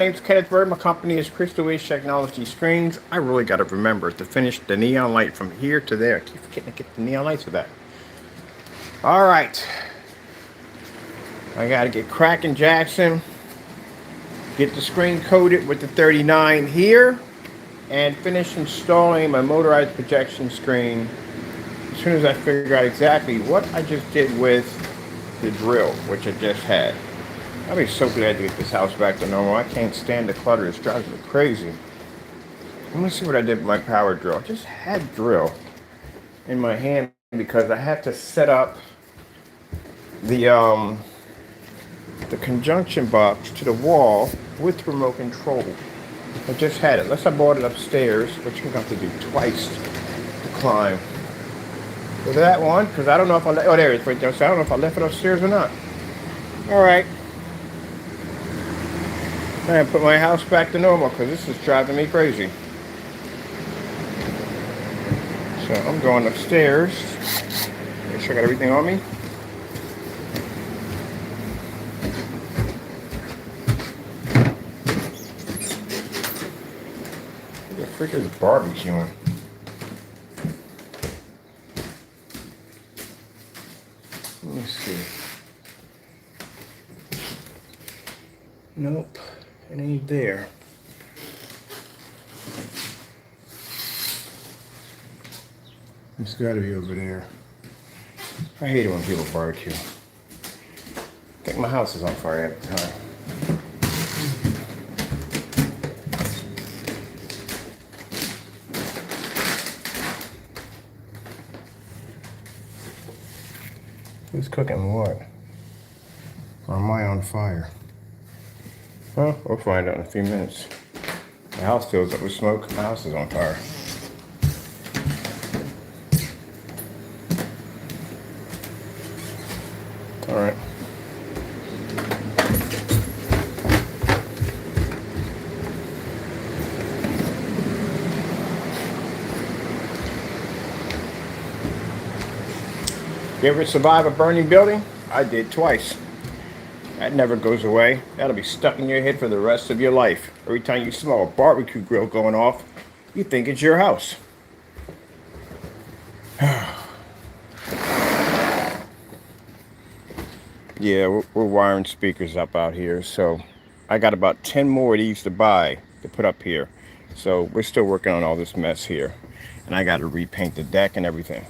name's Kenneth Bird. My company is Crystal Edge Technology Screens. I really got to remember to finish the neon light from here to there. I keep forgetting to get the neon lights for that. All right. I got to get cracking, Jackson. Get the screen coated with the 39 here. And finish installing my motorized projection screen as soon as I figure out exactly what I just did with the drill, which I just had. I'll be so glad to get this house back to normal. I can't stand the clutter. It drives me crazy. Let me see what I did with my power drill. I just had drill in my hand because I had to set up the conjunction box to the wall with remote control. I just had it. Unless I brought it upstairs, which I'm going to have to do twice to climb. So that one, because I don't know if I oh, there it is right there. So I don't know if I left it upstairs or not. All right. I put my house back to normal because this is driving me crazy. So I'm going upstairs. Make sure I got everything on me. What the frick is barbecuing? Let me see. Nope. It ain't there. It's got to be over there. I hate it when people barbecue. I think my house is on fire at the time. Who's cooking what? Or am I on fire? Well, we'll find out in a few minutes. The house fills up with smoke. My house is on fire. All right. You ever survive a burning building? I did twice. That never goes away. That'll be stuck in your head for the rest of your life. Every time you smell a barbecue grill going off, you think it's your house. Yeah, we're wiring speakers up out here, so I got about 10 more of these to buy to put up here. So we're still working on all this mess here. And I got to repaint the deck and everything.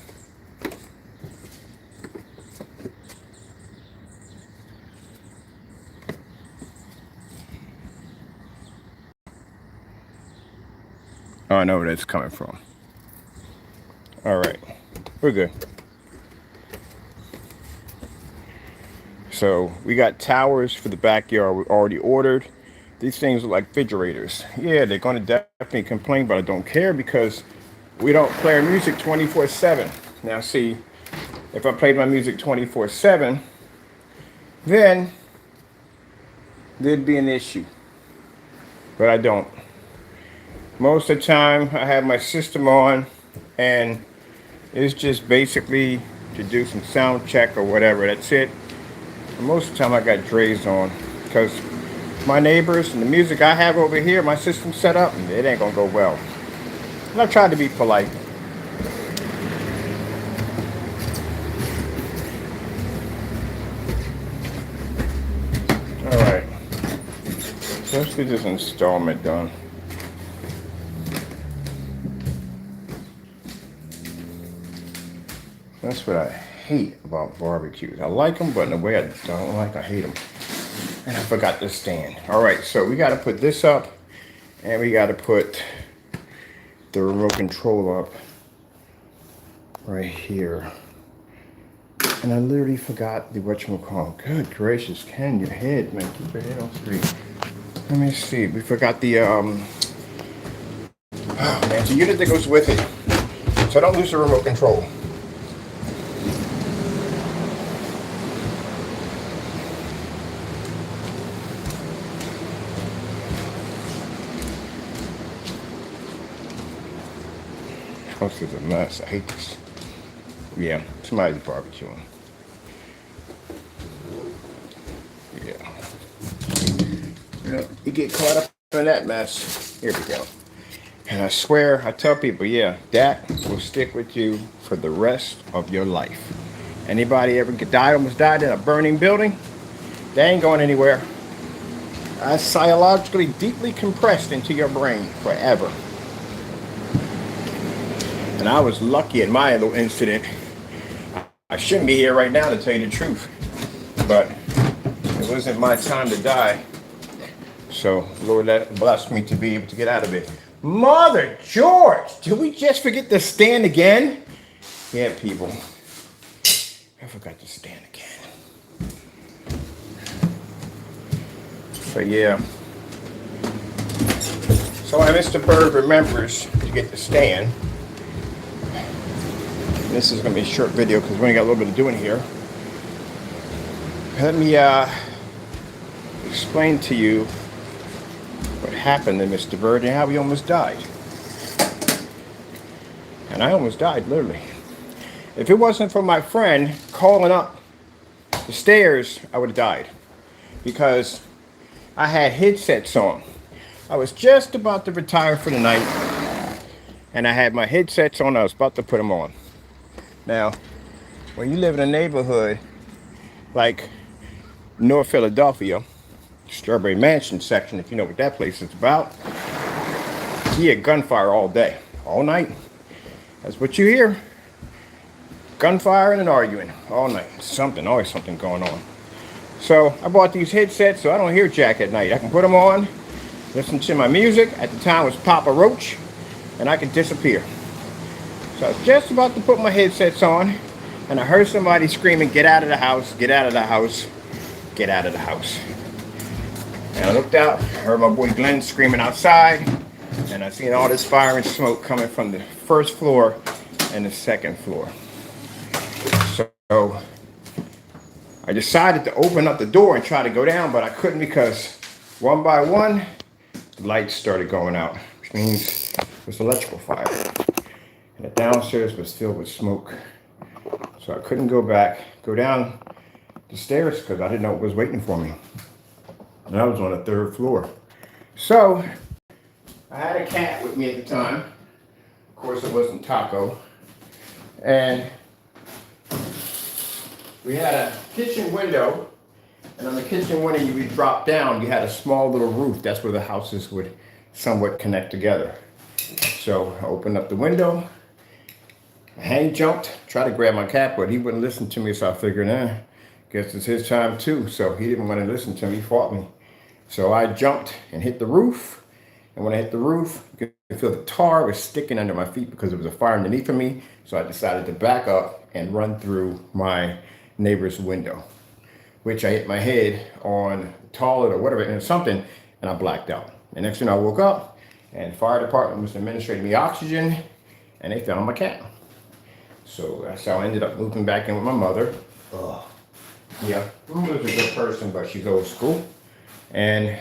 Oh, I know where that's coming from. All right, we're good. So we got towers for the backyard we already ordered. These things look like refrigerators. Yeah, they're going to definitely complain, but I don't care because we don't play our music 24/7. Now see, if I played my music 24/7, then there'd be an issue. But I don't. Most of the time I have my system on and it's just basically to do some sound check or whatever. That's it. And most of the time I got Dre's on because my neighbors and the music I have over here, my system set up, it ain't gonna go well. And I've tried to be polite. All right, so let's get this installment done. That's what I hate about barbecues. I like them, but in a way I don't like, I hate them. And I forgot the stand. All right, so we got to put this up, and we got to put the remote control up right here. And I literally forgot the whatchamacallit. Good gracious, Ken, your head, man. Keep your head on straight. Let me see. We forgot the, oh man, the unit that goes with it. So don't lose the remote control. This is a mess. I hate this. Yeah, somebody's barbecuing. Yeah. You get caught up in that mess. Here we go. And I swear, I tell people, yeah, that will stick with you for the rest of your life. Anybody ever almost died in a burning building? They ain't going anywhere. That's psychologically deeply compressed into your brain forever. And I was lucky in my little incident. I shouldn't be here right now to tell you the truth. But it wasn't my time to die. So Lord blessed me to be able to get out of it. Mother George, did we just forget to stand again? Yeah, people. I forgot to stand again. So yeah. So Mr. Bird remembers to get to stand. This is going to be a short video because we only got a little bit of doing here. Let me explain to you what happened to Mr. Bird and how he almost died. And I almost died, literally. If it wasn't for my friend calling up the stairs, I would have died. Because I had headsets on. I was just about to retire for the night. And I had my headsets on. I was about to put them on. Now, when you live in a neighborhood like North Philadelphia, Strawberry Mansion section, if you know what that place is about, you hear gunfire all day, all night. That's what you hear. Gunfire and arguing all night. Always something going on. So I bought these headsets so I don't hear Jack at night. I can put them on, listen to my music. At the time it was Papa Roach, and I could disappear. So I was just about to put my headsets on, and I heard somebody screaming, "Get out of the house, get out of the house, get out of the house." And I looked out, heard my boy Glenn screaming outside, and I seen all this fire and smoke coming from the first floor and the second floor. So I decided to open up the door and try to go down, but I couldn't because one by one, the lights started going out, which means it was electrical fire. And the downstairs was filled with smoke. So I couldn't go down the stairs because I didn't know what was waiting for me. And I was on the third floor. So I had a cat with me at the time. Of course, it wasn't Taco. And we had a kitchen window. And on the kitchen window, you would drop down. You had a small little roof. That's where the houses would somewhat connect together. So I opened up the window. Hank jumped, tried to grab my cat, but he wouldn't listen to me. So I figured, guess it's his time too. So he didn't want to listen to me. He fought me. So I jumped and hit the roof. And when I hit the roof, you could feel the tar was sticking under my feet because there was a fire underneath of me. So I decided to back up and run through my neighbor's window, which I hit my head on the toilet or whatever, and something, and I blacked out. And next thing I woke up, and the fire department was administrating me oxygen, and they found my cat. So that's how I ended up moving back in with my mother. Yeah, my mother's a good person, but she's old school. And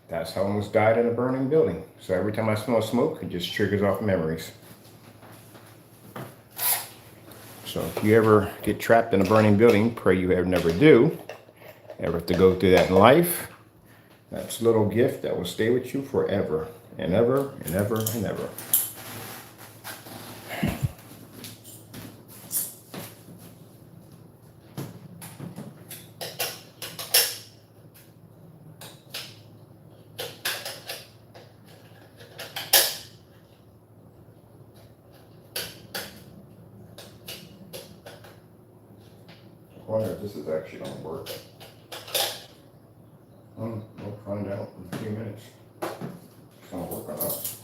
that's how I almost died in a burning building. So every time I smell smoke, it just triggers off memories. So if you ever get trapped in a burning building, pray you ever never do. Ever have to go through that in life. That's a little gift that will stay with you forever and ever and ever and ever. I wonder if this is actually going to work. We'll find out in a few minutes. It's going to work on us.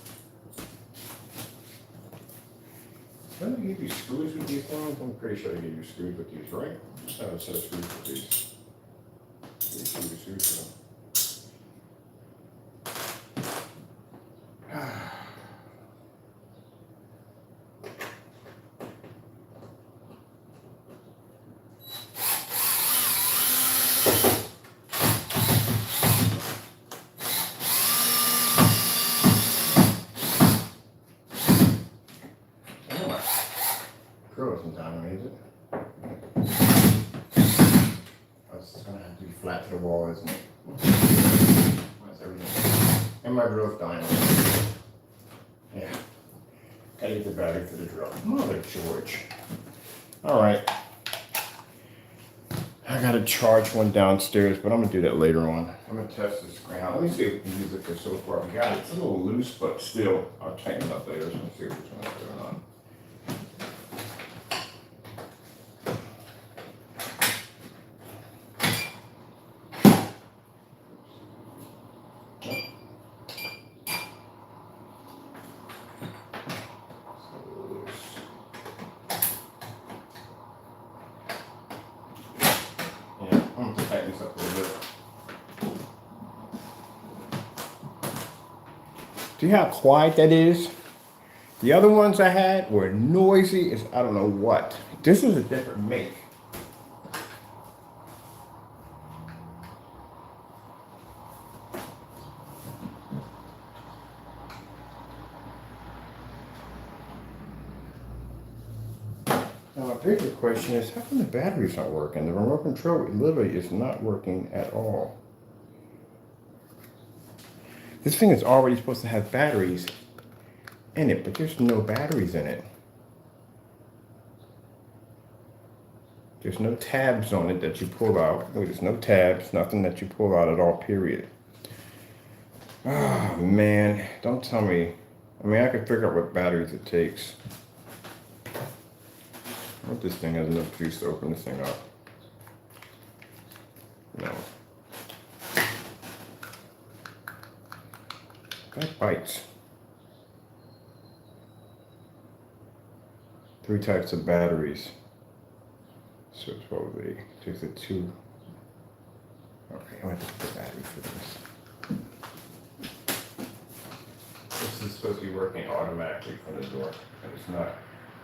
Didn't they give you screws with these things? I'm pretty sure they gave you screws with these, right? Just have a set of screws with these. These screws with them. Sometimes, is it? It's gonna have to be flat to the wall, isn't it? And my drill's dying. Yeah. Gotta get the battery for the drill. Mother George. Alright. I gotta charge one downstairs, but I'm gonna do that later on. I'm gonna test this screen out. Let me see if we can use it for so far. We got it. It's a little loose, but still, I'll tighten it up later. So let's see what's going on. See how quiet that is? The other ones I had were noisy as I don't know what. This is a different make. Now my bigger question is, how come the battery's not working? The remote control literally is not working at all. This thing is already supposed to have batteries in it, but there's no batteries in it. There's no tabs on it that you pull out. There's no tabs, nothing that you pull out at all, period. Oh man, don't tell me. I mean, I can figure out what batteries it takes. I hope this thing has enough juice to open this thing up. No. That bites. 3 types of batteries. So it's probably there's a 2. Okay, I'm gonna have to put the battery for this. This is supposed to be working automatically from the door, but it's not.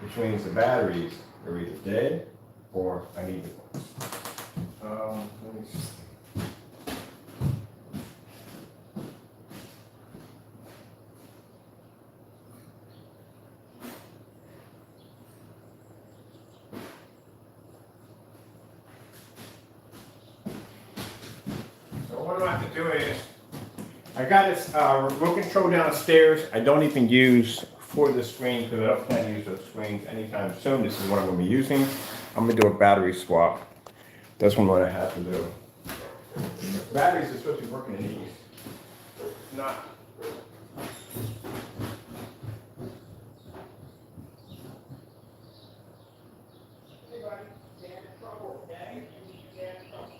Which means the batteries are either dead or I need the ones. Let me see. What I have to do is, I got this remote control downstairs. I don't even use for the screen because I don't plan to use those screens anytime soon. This is what I'm going to be using. I'm going to do a battery swap. That's what I have to do. Batteries are supposed to be working in these. Not. Anybody get in trouble, okay? Get in trouble.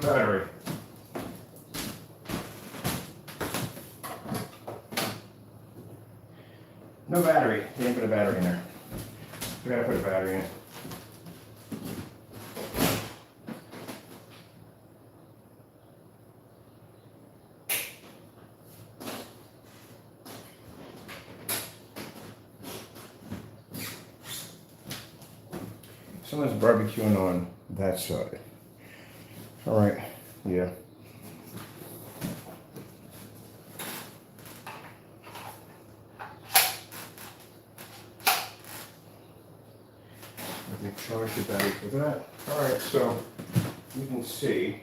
battery. No battery. They didn't put a battery in there. We gotta put a battery in. Someone's barbecuing on that side. All right, yeah. Let me charge the battery for that. All right, so you can see.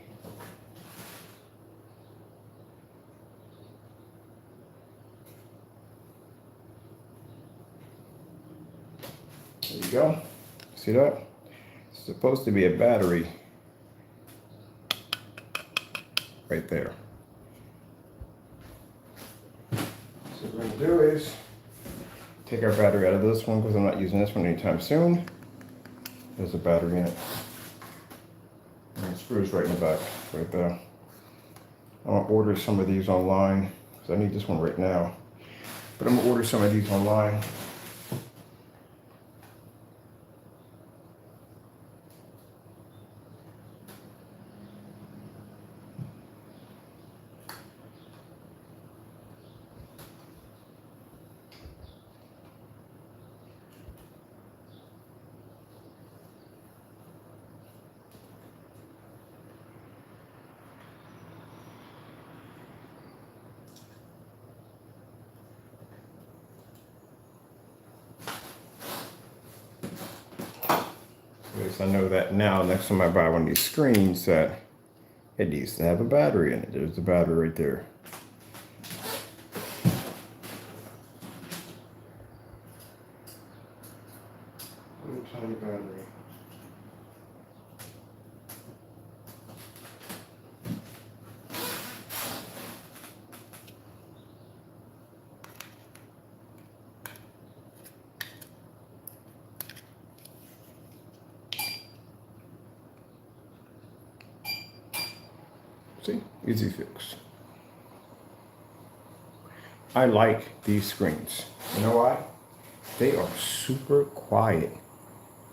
There you go. See that? It's supposed to be a battery right there. So what we're going to do is take our battery out of this one because I'm not using this one anytime soon. There's a battery in it. And it screws right in the back, right there. I'm going to order some of these online because I need this one right now. But I'm going to order some of these online. Because I know that now, next time I buy one of these screens, that it needs to have a battery in it. There's the battery right there. Little tiny battery. See, easy fix. I like these screens. You know why? They are super quiet.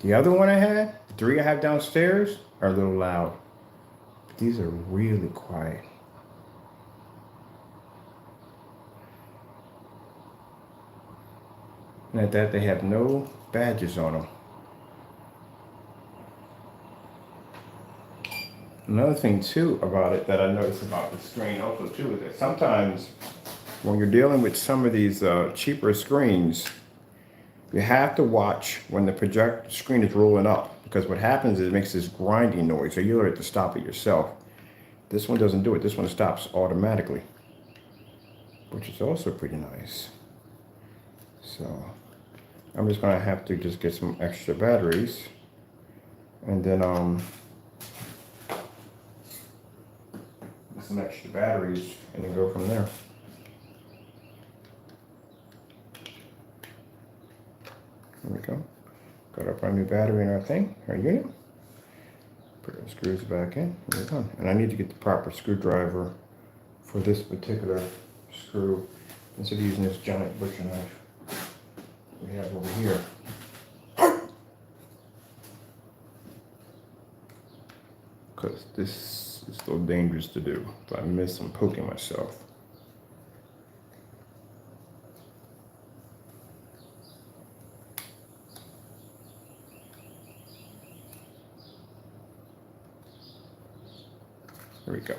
The other one I had, the 3 I have downstairs, are a little loud. But these are really quiet. And at that, they have no badges on them. Another thing too about it that I noticed about the screen also too is that sometimes when you're dealing with some of these cheaper screens, you have to watch when the project screen is rolling up, because what happens is it makes this grinding noise, so you'll have to stop it yourself. This one doesn't do it. This one stops automatically, which is also pretty nice. So I'm just gonna have to just get some extra batteries, and then some extra batteries, and then go from there. There we go. Got up our new battery in our thing, our unit. Put our screws back in, and we're done. And I need to get the proper screwdriver for this particular screw instead of using this giant butcher knife we have over here. Because this is so dangerous to do. If I miss, I'm poking myself. There we go.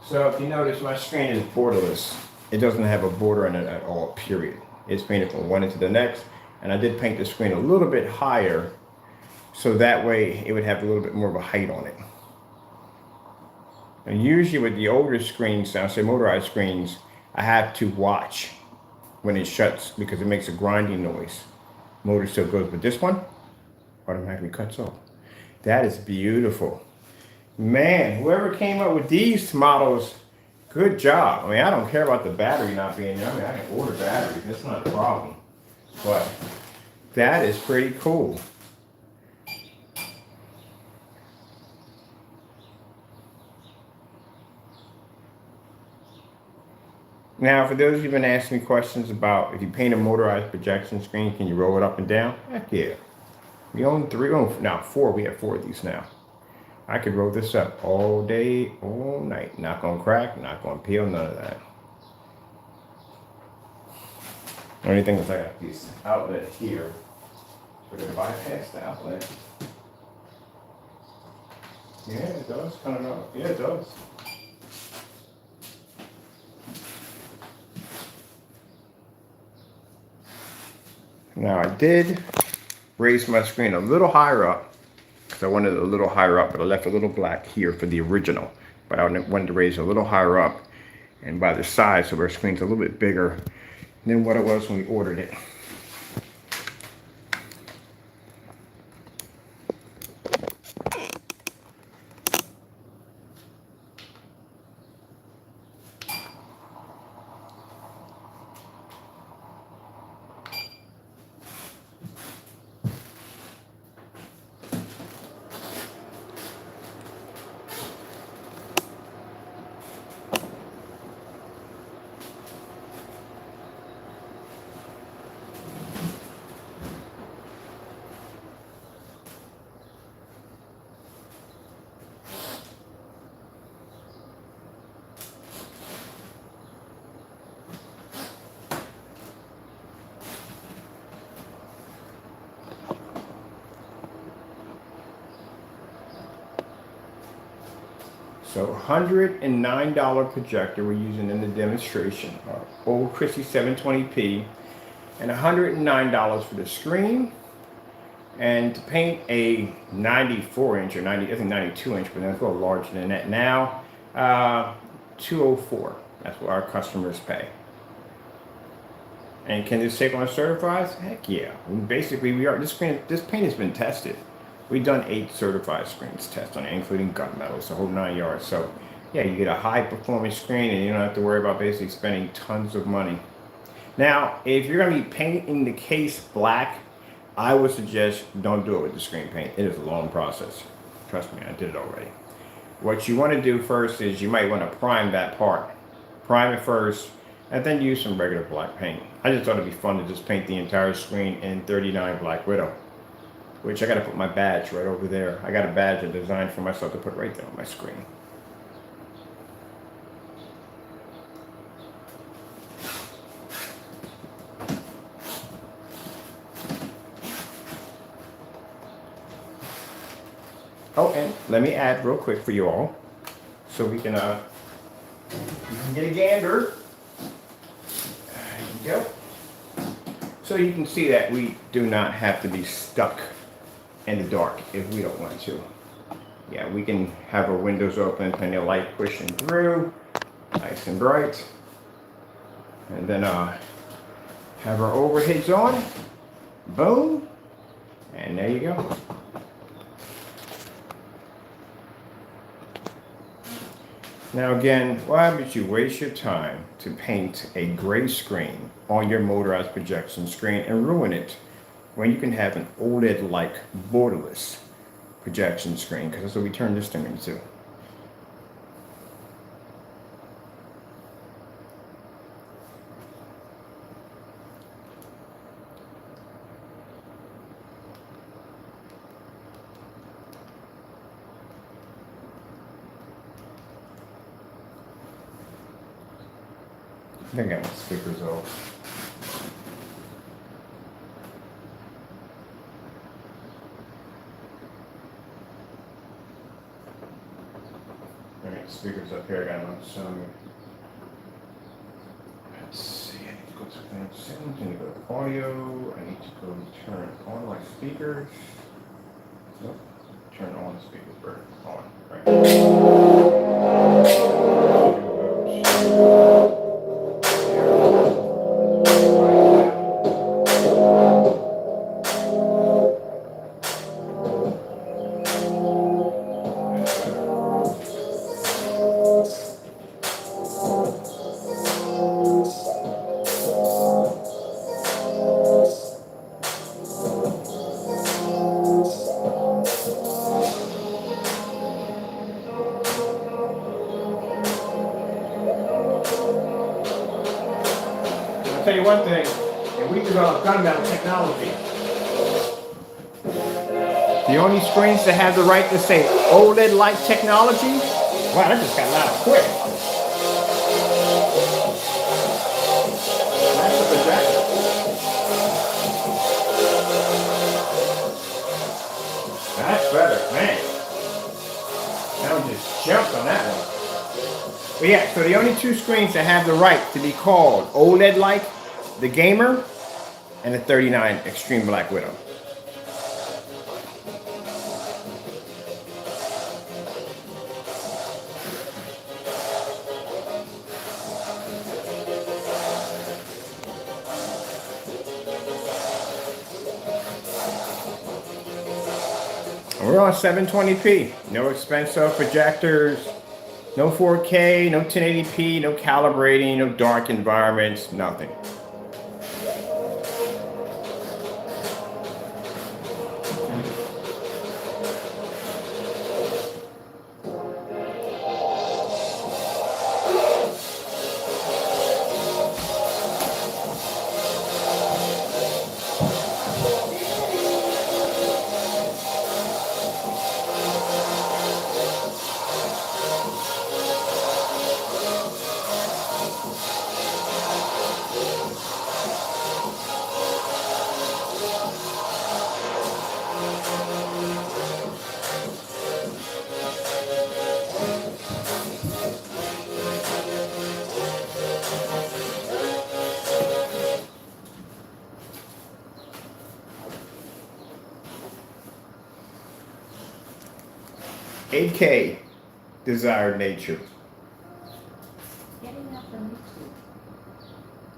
So if you notice, my screen is borderless. It doesn't have a border in it at all, period. It's painted from one into the next. And I did paint the screen a little bit higher, so that way it would have a little bit more of a height on it. And usually with the older screens, I say motorized screens, I have to watch when it shuts because it makes a grinding noise. Motor still goes, but this one automatically cuts off. That is beautiful. Man, whoever came up with these models, good job. I mean, I don't care about the battery not being there. I mean, I can order batteries. That's not a problem. But that is pretty cool. Now, for those who've been asking me questions about if you paint a motorized projection screen, can you roll it up and down? Heck yeah. We own three, oh, now four. We have four of these now. I could roll this up all day, all night. Not gonna crack, not gonna peel, none of that. Only thing is I got this outlet here. We're gonna bypass the outlet. Yeah, it does. Kind of know. Yeah, it does. Now I did raise my screen a little higher up because I wanted it a little higher up, but I left a little black here for the original. But I wanted to raise it a little higher up and by the side so our screen's a little bit bigger than what it was when we ordered it. So $109 projector we're using in the demonstration, our old Christie 720p, and $109 for the screen. And to paint a 94 inch or 90, I think 92 inch, but that's a little larger than that now, 204. That's what our customers pay. And can this take on certifies? Heck yeah. Basically, this paint has been tested. We've done 8 certified screens test on it, including gunmetals, the whole 9 yards. So yeah, you get a high performance screen and you don't have to worry about basically spending tons of money. Now, if you're gonna be painting the case black, I would suggest don't do it with the screen paint. It is a long process. Trust me, I did it already. What you want to do first is you might want to prime that part. Prime it first, and then use some regular black paint. I just thought it'd be fun to just paint the entire screen in 39 Black Widow, which I got to put my badge right over there. I got a badge I designed for myself to put right there on my screen. Oh, and let me add real quick for you all, so we can get a gander. There you go. So you can see that we do not have to be stuck in the dark if we don't want to. Yeah, we can have our windows open, plenty of light pushing through, nice and bright. And then have our overheads on, boom, and there you go. Now again, why would you waste your time to paint a gray screen on your motorized projection screen and ruin it when you can have an OLED-like borderless projection screen? Because that's what we turned this thing into. I think I got my speakers off. I got the speakers up here, I got them on some. Let's see, I need to go to fan settings, I need to go to audio, I need to go turn on my speakers. Nope, turn on the speakers, burn on, right. tell you one thing, and we developed gun metal technology. The only screens that have the right to say OLED-like technology. Wow, that just got loud quick. That's the projector. That's better, man. That one just jumped on that one. But yeah, so the only two screens that have the right to be called OLED-like, the Gamer and the 39 Extreme Black Widow. We're on 720p, no expensive projectors, no 4K, no 1080p, no calibrating, no dark environments, nothing. AK, desired nature.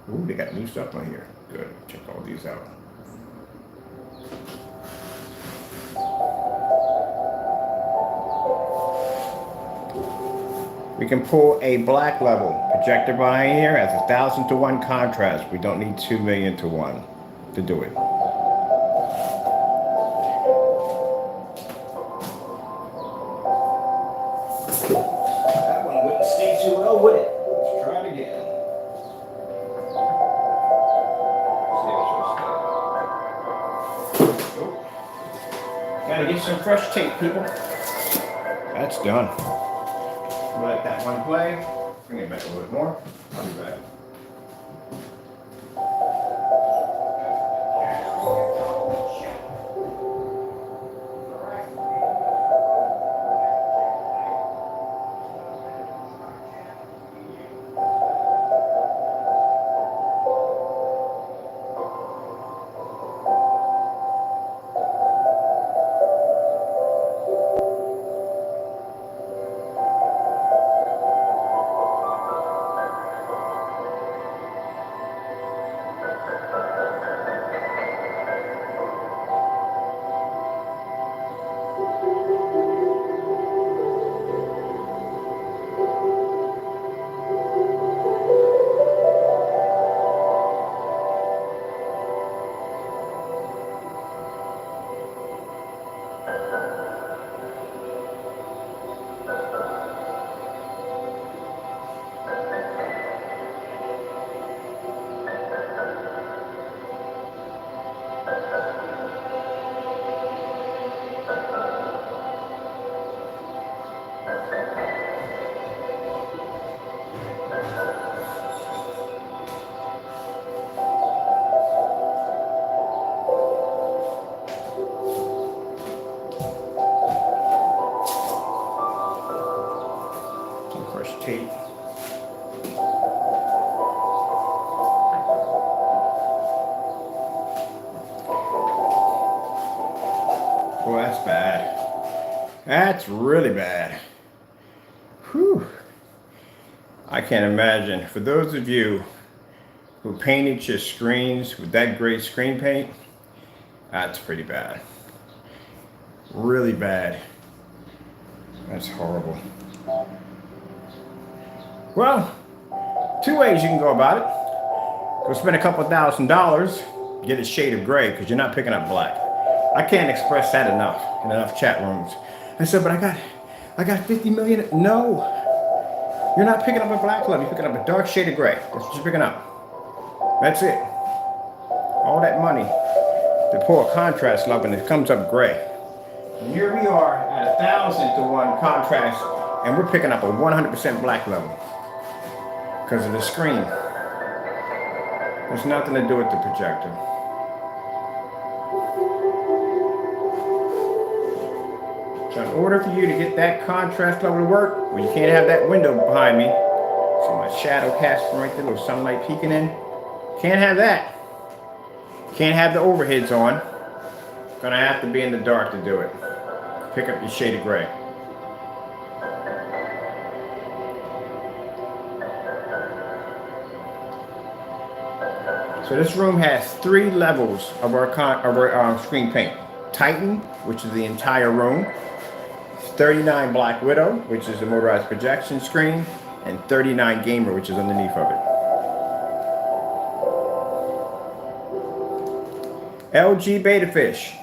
Ooh, they got new stuff on here. Good. Check all these out. We can pull a black level projector behind here has 1,000 to 1 contrast. We don't need 2 million to 1 to do it. That one wouldn't stay too well, would it? Let's try it again. Oh. Gotta get some fresh tape, people. That's done. We'll let that one play. Bring it back a little bit more. I'll be back. Tape. Boy, that's bad. That's really bad. Whew. I can't imagine. For those of you who painted your screens with that great screen paint, that's pretty bad. Really bad. That's horrible. Well, two ways you can go about it. Go spend a couple $1,000, get a shade of gray, because you're not picking up black. I can't express that enough in enough chat rooms. I said, but I got 50 million. No, you're not picking up a black color. You're picking up a dark shade of gray. That's what you're picking up. That's it. All that money to pull a contrast level and it comes up gray. And here we are at 1,000 to 1 contrast, and we're picking up a 100% black level because of the screen. There's nothing to do with the projector. So in order for you to get that contrast level to work, well, you can't have that window behind me. See my shadow casting right there, little sunlight peeking in. Can't have that. Can't have the overheads on. Gonna have to be in the dark to do it. Pick up your shade of gray. So this room has 3 levels of our screen paint. Titan, which is the entire room. 39 Black Widow, which is the motorized projection screen, and 39 Gamer, which is underneath of it. LG Beta Fish.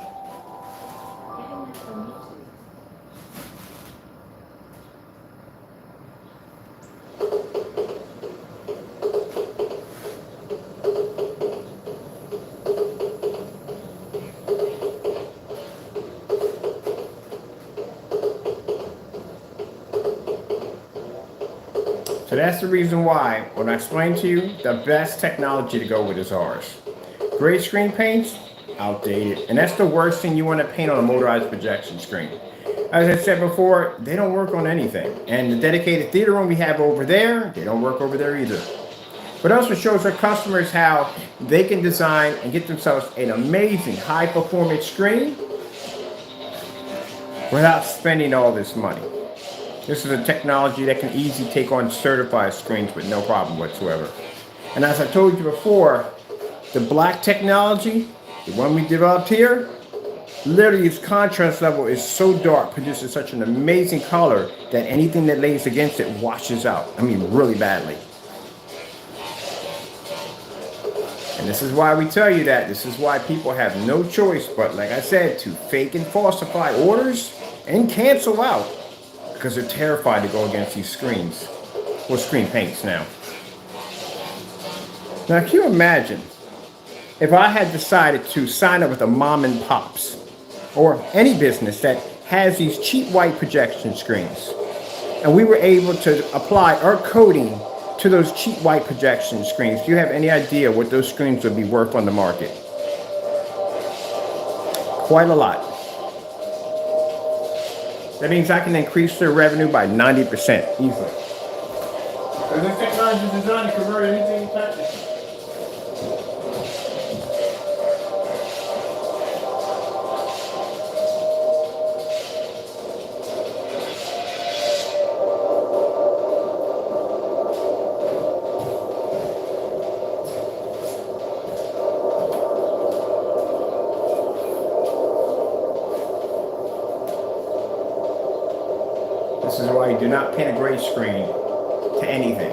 So that's the reason why, when I explain to you, the best technology to go with is ours. Gray screen paints, outdated. And that's the worst thing you want to paint on a motorized projection screen. As I said before, they don't work on anything. And the dedicated theater room we have over there, they don't work over there either. But also shows our customers how they can design and get themselves an amazing high performance screen without spending all this money. This is a technology that can easily take on certified screens with no problem whatsoever. And as I told you before, the black technology, the one we developed here, literally its contrast level is so dark, produces such an amazing color that anything that lays against it washes out. I mean, really badly. And this is why we tell you that. This is why people have no choice but, like I said, to fake and falsify orders and cancel out. Because they're terrified to go against these screens. Well, screen paints now. Now, can you imagine if I had decided to sign up with a mom and pops or any business that has these cheap white projection screens, and we were able to apply our coating to those cheap white projection screens? Do you have any idea what those screens would be worth on the market? Quite a lot. That means I can increase their revenue by 90% easily. Because this technology is designed to convert anything you touch it. This is why you do not paint a gray screen to anything.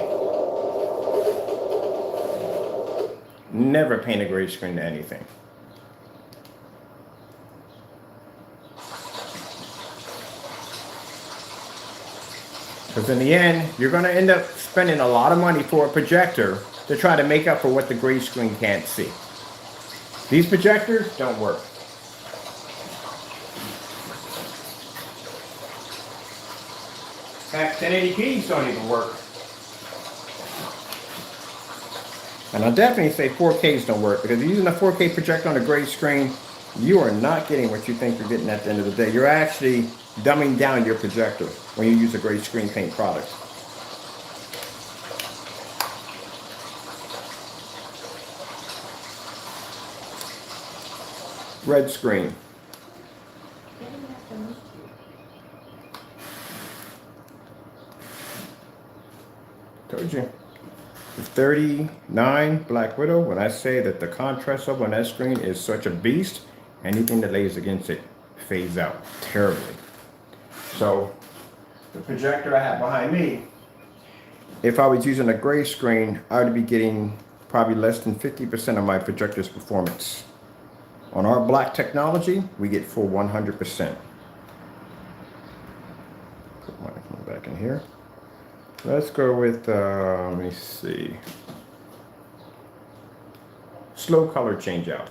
Never paint a gray screen to anything. Because in the end, you're going to end up spending a lot of money for a projector to try to make up for what the gray screen can't see. These projectors don't work. In fact, 1080p's don't even work. And I'll definitely say 4Ks don't work, because if you're using a 4K projector on a gray screen, you are not getting what you think you're getting at the end of the day. You're actually dumbing down your projector when you use a gray screen paint product. Red screen. Told you. The 39 Black Widow, when I say that the contrast level on that screen is such a beast, anything that lays against it fades out terribly. So the projector I have behind me, if I was using a gray screen, I would be getting probably less than 50% of my projector's performance. On our black technology, we get full 100%. Put my phone back in here. Let's go with, let me see. slow color change out.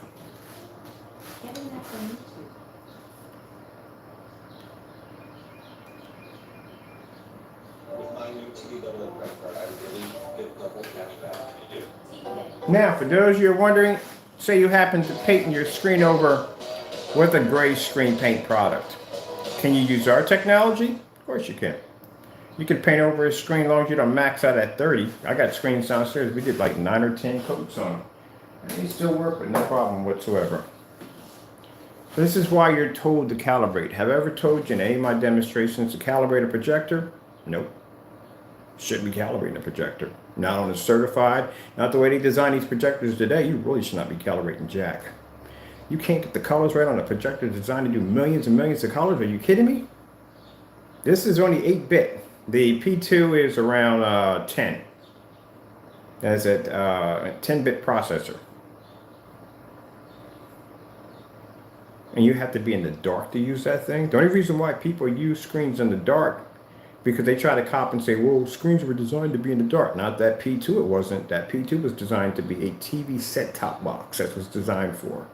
Now, for those of you who are wondering, say you happen to paint your screen over with a gray screen paint product. Can you use our technology? Of course you can. You can paint over a screen as long as you don't max out at 30. I got screens downstairs. We did like 9 or 10 coats on them. And they still work with no problem whatsoever. So this is why you're told to calibrate. Have I ever told you in any of my demonstrations to calibrate a projector? Nope. Shouldn't be calibrating a projector. Not on a certified, not the way they design these projectors today. You really should not be calibrating jack. You can't get the colors right on a projector designed to do millions and millions of colors. Are you kidding me? This is only 8-bit. The P2 is around 10. That's a 10-bit processor. And you have to be in the dark to use that thing. The only reason why people use screens in the dark because they try to compensate, well, screens were designed to be in the dark. Not that P2, it wasn't. That P2 was designed to be a TV set-top box. That was designed for.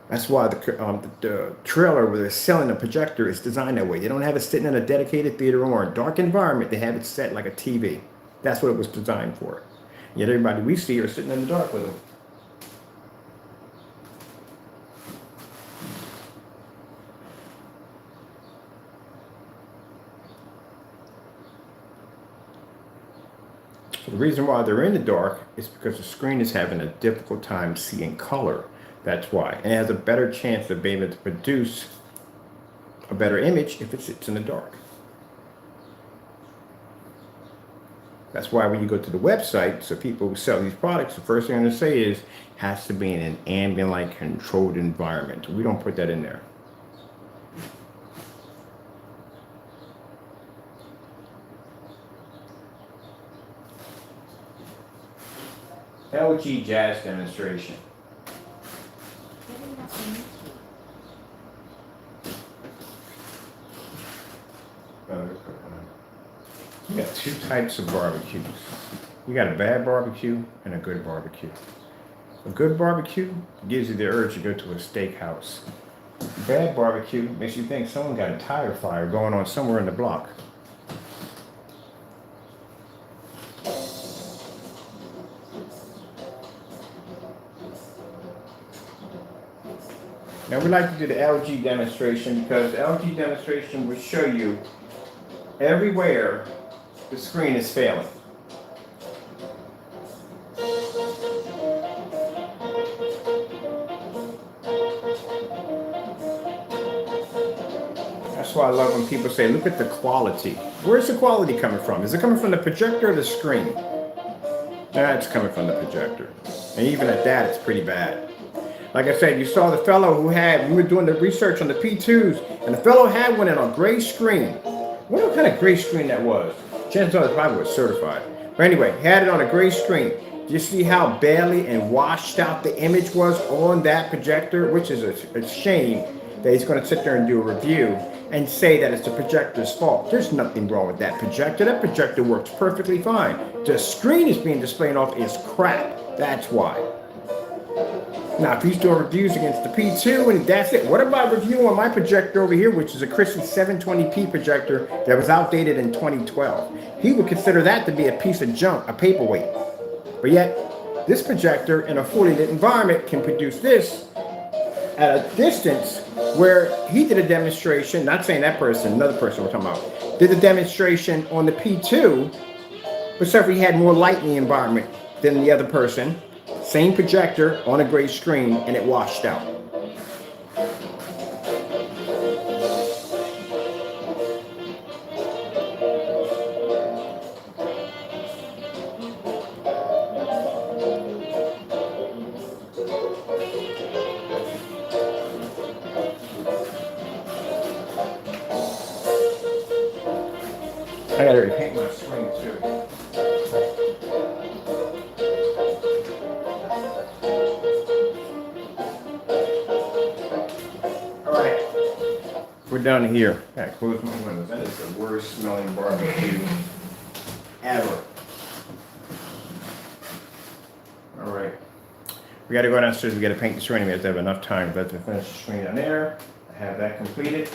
That's why the trailer where they're selling a projector is designed that way. They don't have it sitting in a dedicated theater room or a dark environment. They have it set like a TV. That's what it was designed for. Yet everybody we see are sitting in the dark with them. The reason why they're in the dark is because the screen is having a difficult time seeing color. That's why. And it has a better chance of being able to produce a better image if it sits in the dark. That's why when you go to the website, so people who sell these products, the first thing I'm going to say is, has to be in an ambient light controlled environment. We don't put that in there. LG Jazz demonstration. You got 2 types of barbecues. You got a bad barbecue and a good barbecue. A good barbecue gives you the urge to go to a steakhouse. Bad barbecue makes you think someone got a tire fire going on somewhere in the block. Now we like to do the LG demonstration because the LG demonstration will show you everywhere the screen is failing. That's why I love when people say, look at the quality. Where's the quality coming from? Is it coming from the projector or the screen? Nah, it's coming from the projector. And even at that, it's pretty bad. Like I said, you saw the fellow who we were doing the research on the P2s, and the fellow had one in a gray screen. What kind of gray screen that was? Chances are it probably was certified. But anyway, he had it on a gray screen. Do you see how barely and washed out the image was on that projector? Which is a shame that he's going to sit there and do a review and say that it's the projector's fault. There's nothing wrong with that projector. That projector works perfectly fine. The screen is being displayed off is crap. That's why. Now, if he's doing reviews against the P2 and that's it, what about reviewing my projector over here, which is a Christie 720p projector that was outdated in 2012? He would consider that to be a piece of junk, a paperweight. But yet, this projector in a fully lit environment can produce this at a distance where he did a demonstration, not saying that person, another person we're talking about, did a demonstration on the P2, but so he had more light in the environment than the other person. Same projector on a gray screen, and it washed out. I gotta repaint my screen too. We're down here. I gotta close my windows. That is the worst smelling barbecue ever. All right. We got to go downstairs. We got to paint the screen. We have to have enough time. We have to finish the screen down there. I have that completed.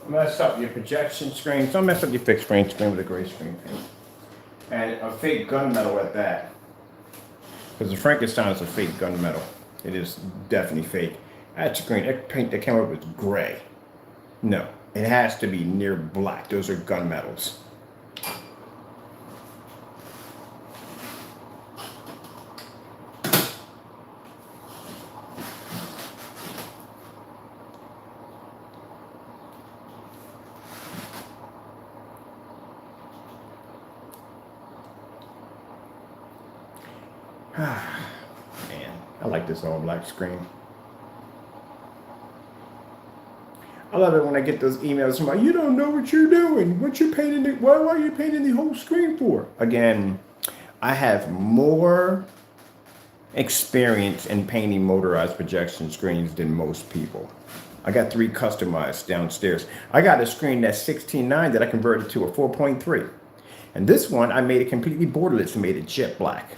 Mess up your projection screen. Don't mess up your fixed screen with a gray screen paint. And a fake gunmetal at that. Because the Frankenstein is a fake gunmetal. It is definitely fake. That screen, that paint that came up was gray. No, it has to be near black. Those are gunmetals. Man, I like this all black screen. I love it when I get those emails from like, you don't know what you're doing. What you painting? Why are you painting the whole screen for? Again, I have more experience in painting motorized projection screens than most people. I got 3 customized downstairs. I got a screen that's 16:9 that I converted to a 4.3. And this one, I made it completely borderless and made it jet black.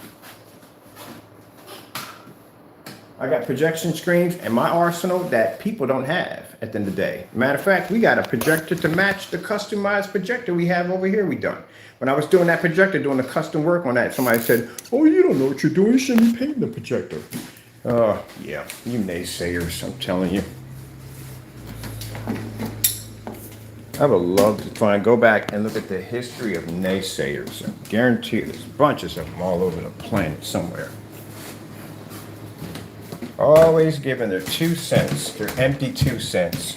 I got projection screens in my arsenal that people don't have at the end of the day. Matter of fact, we got a projector to match the customized projector we have over here we done. When I was doing that projector, doing the custom work on that, somebody said, oh, you don't know what you're doing. You shouldn't be painting the projector. Oh, yeah, you naysayers, I'm telling you. I would love to go back and look at the history of naysayers. I guarantee you there's bunches of them all over the planet somewhere. Always giving their 2 cents, their empty 2 cents.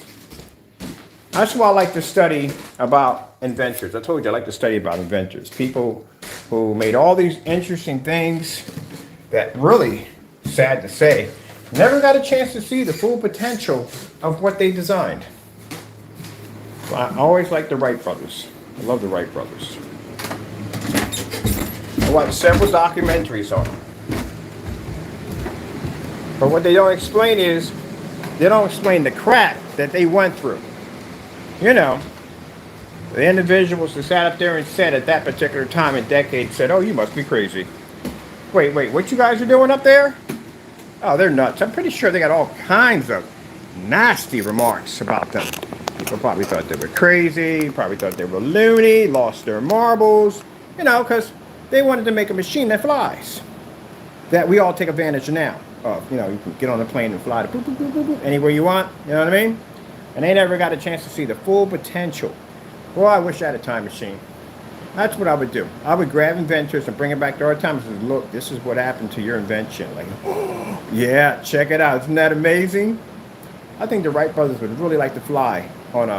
That's why I like to study about inventors. I told you I like to study about inventors. People who made all these interesting things that really, sad to say, never got a chance to see the full potential of what they designed. So I always like the Wright brothers. I love the Wright brothers. I watched several documentaries on them. But what they don't explain is, they don't explain the crap that they went through. You know, the individuals that sat up there and said at that particular time and decade said, oh, you must be crazy. Wait, what you guys are doing up there? Oh, they're nuts. I'm pretty sure they got all kinds of nasty remarks about them. People probably thought they were crazy, probably thought they were loony, lost their marbles, you know, because they wanted to make a machine that flies. That we all take advantage of now. You know, you can get on a plane and fly to boop, boop, boop, boop, boop, anywhere you want. You know what I mean? And they never got a chance to see the full potential. Well, I wish I had a time machine. That's what I would do. I would grab inventors and bring it back to our time and say, look, this is what happened to your invention. Like, oh, yeah, check it out. Isn't that amazing? I think the Wright brothers would really like to fly on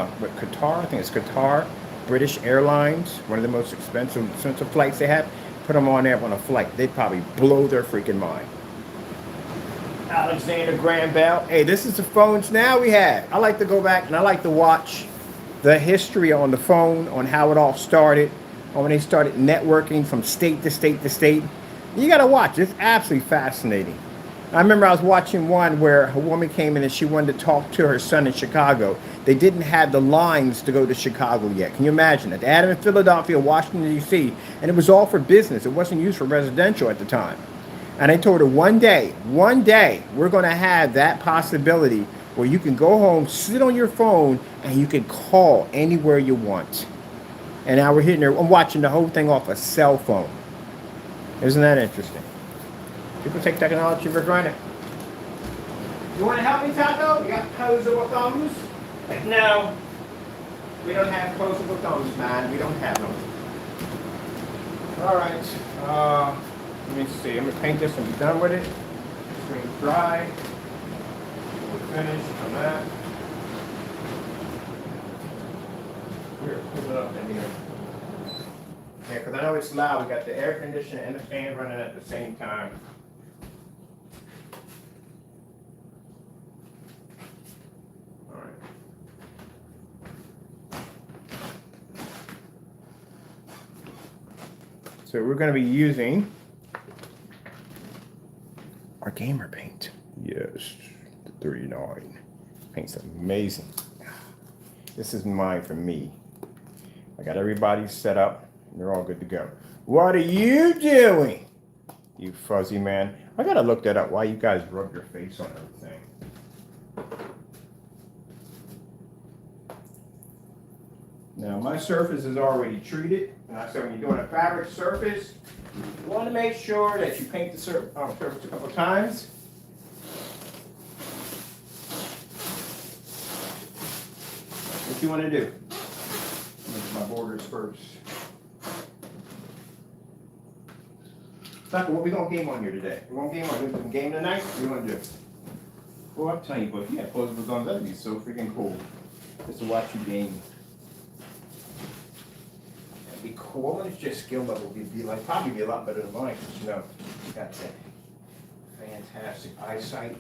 Qatar. I think it's Qatar, British Airlines, one of the most expensive flights they have. Put them on there on a flight. They'd probably blow their freaking mind. Alexander Graham Bell. Hey, this is the phones now we have. I like to go back and I like to watch the history on the phone, on how it all started, on when they started networking from state to state to state. You got to watch. It's absolutely fascinating. I remember I was watching one where a woman came in and she wanted to talk to her son in Chicago. They didn't have the lines to go to Chicago yet. Can you imagine that? They had them in Philadelphia, Washington, D.C., and it was all for business. It wasn't used for residential at the time. And I told her one day, we're going to have that possibility where you can go home, sit on your phone, and you can call anywhere you want. And now we're hitting there. I'm watching the whole thing off a cell phone. Isn't that interesting? People take technology for granted. You want to help me, Taco? You got closable thumbs? Like, no. We don't have closable thumbs, man. We don't have them. All right. Let me see. I'm going to paint this and be done with it. Screen's dry. We're finished on that. Here, put it up in here. Yeah, because I know it's loud. We got the air conditioner and the fan running at the same time. All right. So we're going to be using our gamer paint. Yes, the 39. Paint's amazing. This is mine for me. I got everybody set up. They're all good to go. What are you doing, you fuzzy man? I gotta look that up. Why you guys rub your face on everything? Now my surface is already treated. And I said when you're doing a fabric surface, you want to make sure that you paint the surface a couple of times. What you want to do? Make my borders first. Tucker, what we gonna game on here today? We gonna game on? We gonna game tonight? What do you want to do? Well, I'm telling you, but if you had closable guns, that'd be so freaking cool. Just to watch you game. That'd be cool. It's just skill level would be like probably be a lot better than mine. You know, you got that fantastic eyesight.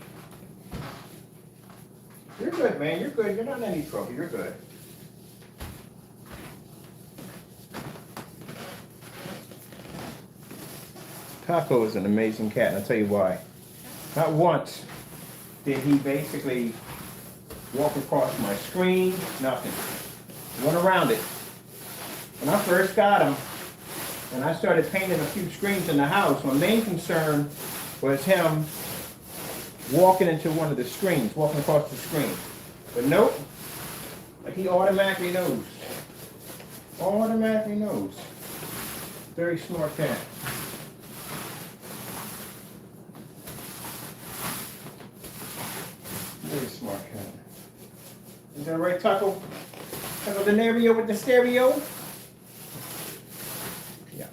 You're good, man. You're good. You're not in any trouble. You're good. Taco is an amazing cat, and I'll tell you why. Not once did he basically walk across my screen, nothing. Went around it. When I first got him, and I started painting a few screens in the house, my main concern was him walking into one of the screens, walking across the screen. But nope, like he automatically knows. Automatically knows. Very smart cat. Very smart cat. Is that right, Taco? Taco the stereo with the stereo? Yeah.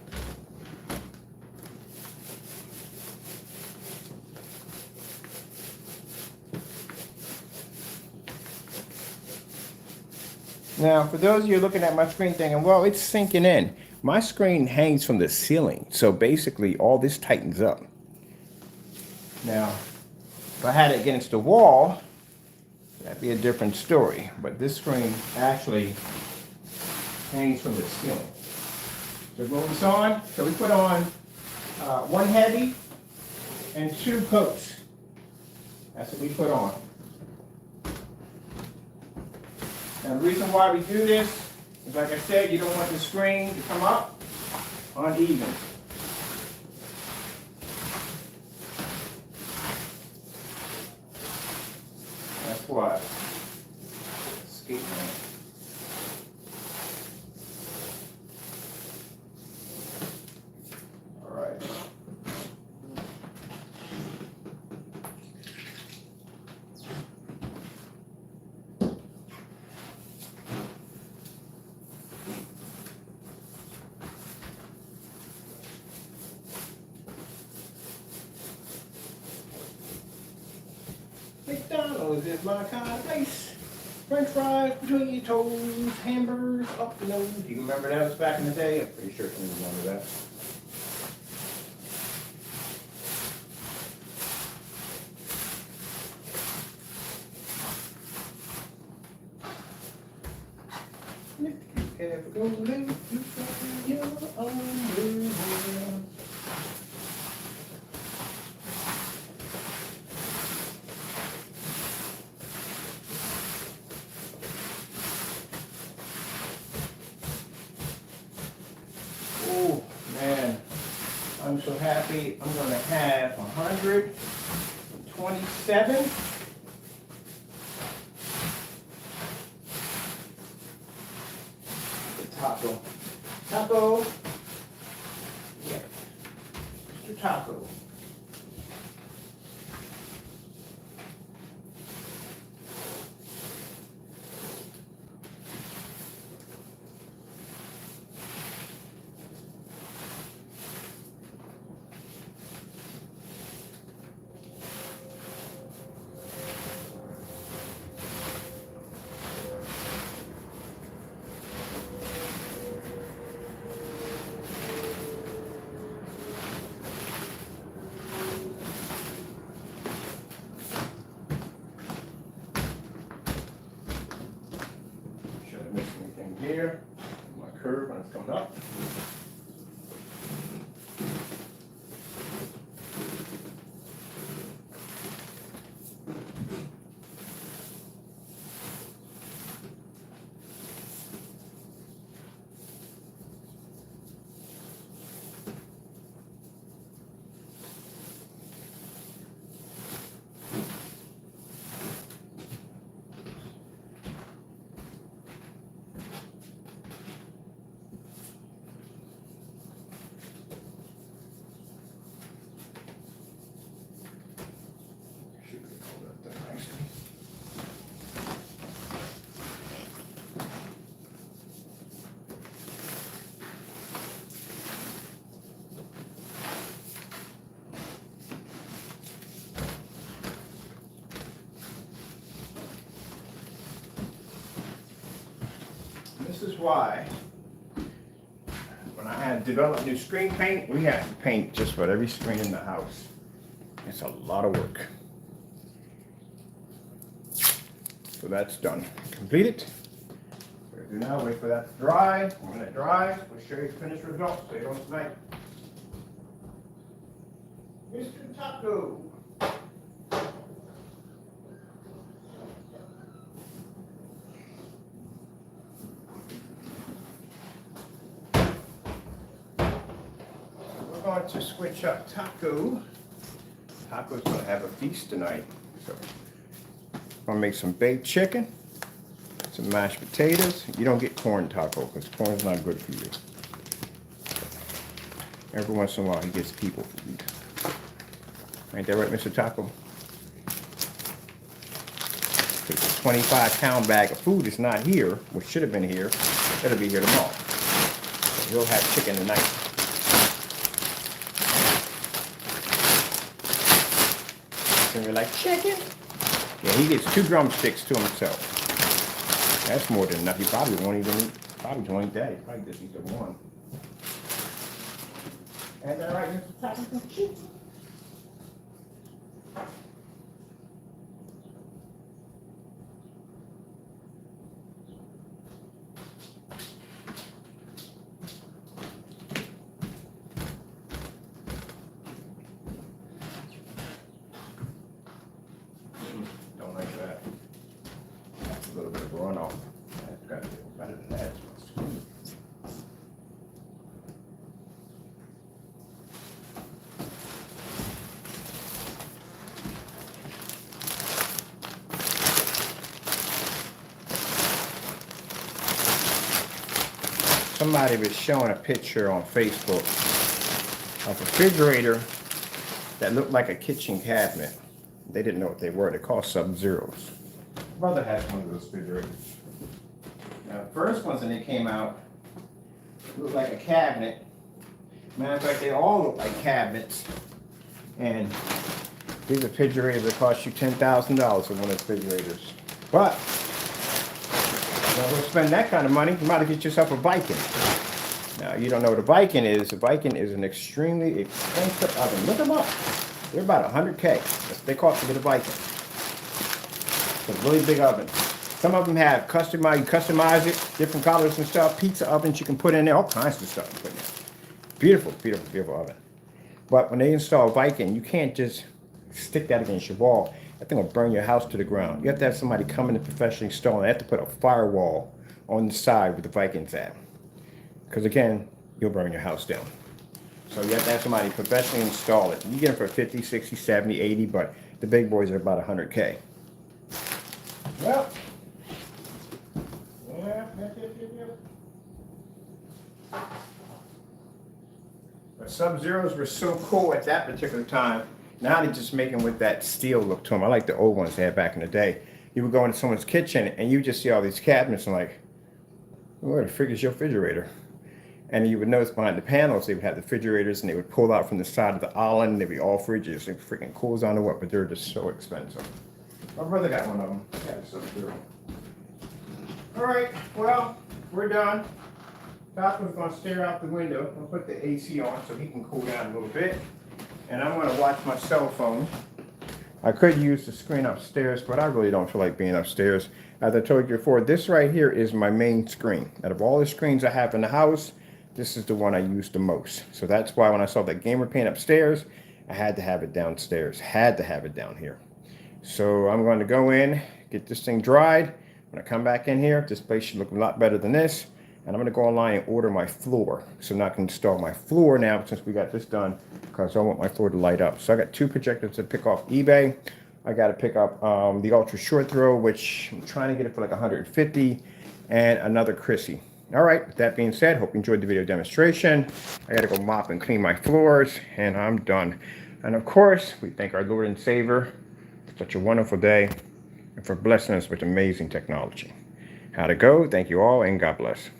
Now, for those of you looking at my screen thinking, well, it's sinking in. My screen hangs from the ceiling, so basically all this tightens up. Now, if I had it against the wall, that'd be a different story. But this screen actually hangs from the ceiling. So when it's on, so we put on one heavy and 2 coats. That's what we put on. Now the reason why we do this is, like I said, you don't want the screen to come up uneven. That's why. Skate man. All right. McDonald's is my kind of place. French fries between your toes, hamburgers up the nose. You can remember that was back in the day? I'm pretty sure you can remember that. If you ever go live, you find your own world. Oh man, I'm so happy. I'm going to have 127. Taco. Taco. Yeah. Mr. Taco. Shouldn't miss anything here. My curve when it's coming up. this is why when I had developed new screen paint, we had to paint just about every screen in the house. It's a lot of work. So that's done. Completed. What we do now, wait for that to dry. When it dries, we'll show you the finished results later on tonight. Mr. Taco. We're going to switch up Taco. Taco's going to have a feast tonight. So I'm going to make some baked chicken, some mashed potatoes. You don't get corn taco because corn's not good for you. Every once in a while he gets people food. Ain't that right, Mr. Taco? The 25-pound bag of food is not here, which should have been here. It'll be here tomorrow. So he'll have chicken tonight. And you're like, chicken? Yeah, he gets 2 drumsticks to himself. That's more than enough. He probably won't even eat. Probably won't eat that. He probably just eat the one. Ain't that right, Mr. Taco? Don't like that. That's a little bit of runoff. That's got to be better than that. Somebody was showing a picture on Facebook of a refrigerator that looked like a kitchen cabinet. They didn't know what they were. They called Sub-Zeros. My brother has one of those refrigerators. Now, the first ones when they came out looked like a cabinet. Matter of fact, they all look like cabinets. And these refrigerators that cost you $10,000 for one of the refrigerators. But don't go spend that kind of money. You might get yourself a Viking. Now, you don't know what a Viking is. A Viking is an extremely expensive oven. Look them up. They're about $100K. They cost to get a Viking. It's a really big oven. Some of them have customize. You customize it, different colors and stuff. Pizza ovens you can put in there. All kinds of stuff you put in there. Beautiful, beautiful, beautiful oven. But when they install a Viking, you can't just stick that against your wall. That thing will burn your house to the ground. You have to have somebody come in and professionally install it. They have to put a firewall on the side where the Viking's at. Because again, you'll burn your house down. So you have to have somebody professionally install it. You get them for 50, 60, 70, 80, but the big boys are about 100K. Well, yeah. But Sub-Zeros were so cool at that particular time. Now they just make them with that steel look to them. I like the old ones they had back in the day. You would go into someone's kitchen and you just see all these cabinets and like, where the frig is your refrigerator? And you would notice behind the panels, they would have the refrigerators and they would pull out from the side of the island. They'd be all fridges and freaking cools on the what, but they're just so expensive. My brother got one of them. Yeah, Sub-Zero. All right, well, we're done. Taco's gonna stare out the window. I'll put the AC on so he can cool down a little bit. And I'm gonna watch my cell phone. I could use the screen upstairs, but I really don't feel like being upstairs. As I told you before, this right here is my main screen. Out of all the screens I have in the house, this is the one I use the most. So that's why when I saw that gamer paint upstairs, I had to have it downstairs. Had to have it down here. So I'm going to go in, get this thing dried. When I come back in here, this place should look a lot better than this. And I'm going to go online and order my floor. So now I can install my floor now since we got this done, because I want my floor to light up. So I got 2 projectors to pick off eBay. I got to pick up the ultra short throw, which I'm trying to get it for like 150, and another Chrissy. All right, with that being said, hope you enjoyed the video demonstration. I got to go mop and clean my floors, and I'm done. And of course, we thank our Lord and Savior for such a wonderful day and for blessing us with amazing technology. How'd it go? Thank you all, and God bless.